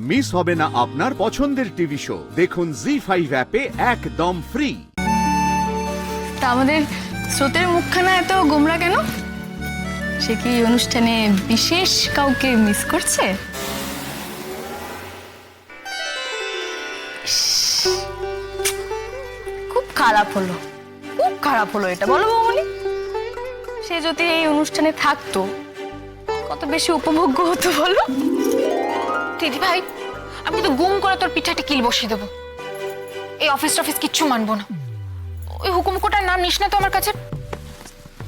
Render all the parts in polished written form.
Miss হবে না আপনার পছন্দের টিভি শো। দেখুন জি5 অ্যাপে একদম ফ্রি। তা আমাদের স্রোতের মুখখানা এত গোমরা কেন? সে কি অনুষ্ঠানে বিশেষ কাউকে মিস করছে? খুব খারাপ হলো, খুব খারাপ হলো এটা, বলো বৌমনি। সে যদি এই অনুষ্ঠানে থাকতো কত বেশি উপভোগ্য হতো বলো। দিদি ভাই, আমি তো গুম করে তোর পিঠে একটা কিল বসিয়ে দেবো। এই অফিস টফিস কিচ্ছু মানবো না। ওই হুকুমকোটার নাম নিস না তো আমার কাছে।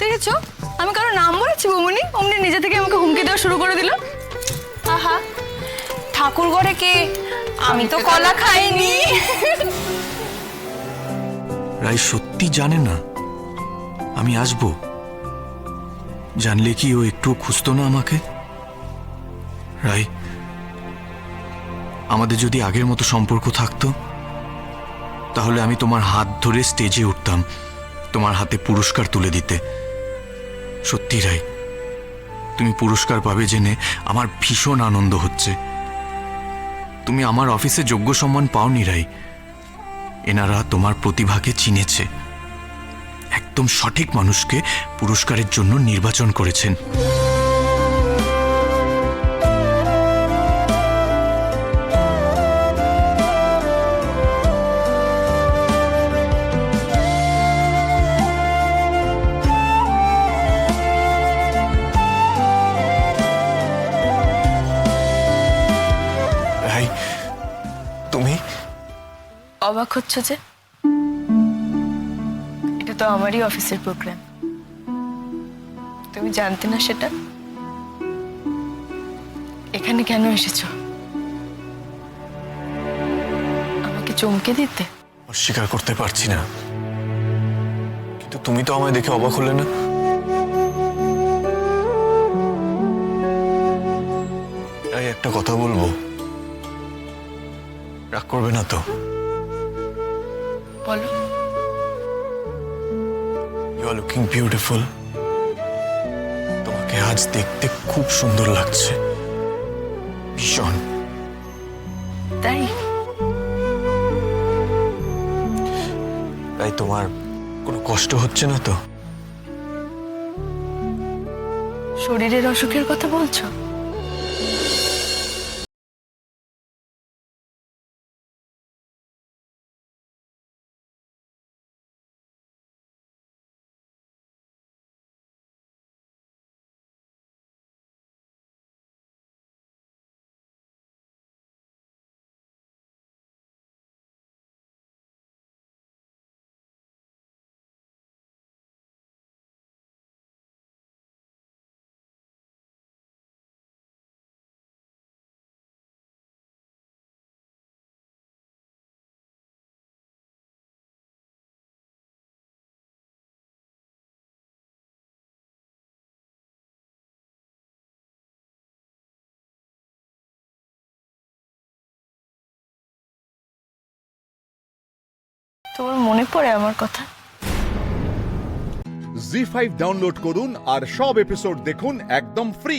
দেখেছো, আমি কারো নাম বলেছি বৌমনি, অমনি নিজে থেকে আমাকে হুমকি দেওয়া শুরু করে দিল। আহা, ঠাকুর ঘরে কে? আমি তো কলা খাইনি। রাই সত্যি জানে না আমি আসবো? জানলে কি ও একটু খুঁজতো না আমাকে? রাই, আমাদের যদি আগের মতো সম্পর্ক থাকতো তাহলে আমি তোমার হাত ধরে স্টেজে উঠতাম, তোমার হাতে পুরস্কার তুলে দিতে। সত্যি রাই, তুমি পুরস্কার পাবে জেনে আমার ভীষণ আনন্দ হচ্ছে। তুমি আমার অফিসে যোগ্য সম্মান পাওনি রাই। এনারা তোমার প্রতিভাকে চিনেছে, একদম সঠিক মানুষকে পুরস্কারের জন্য নির্বাচন করেছেন। রাই, তুমি অবাক হচ্ছ যে? এটা তো আমারই অফিসের প্রোগ্রাম, তুমি জানতে না সেটা? এখানে কেন এসেছো? আমাকে চমকে দিতে? অস্বীকার করতে পারছি না, কিন্তু তুমি তো আমায় দেখে অবাক হলে না। রাই, একটা কথা বলবো, রাগ করবে না তো? বলো। You are looking beautiful. তোমাকে আজ দেখতে খুব সুন্দর লাগছে, ভীষণ। তাই? তাই তোমার কোনো কষ্ট হচ্ছে না তো? শরীরের অসুখের কথা বলছো? তোমার মনে পড়ে আমার কথা? জি5 ডাউনলোড করুন আর সব এপিসোড দেখুন একদম ফ্রি।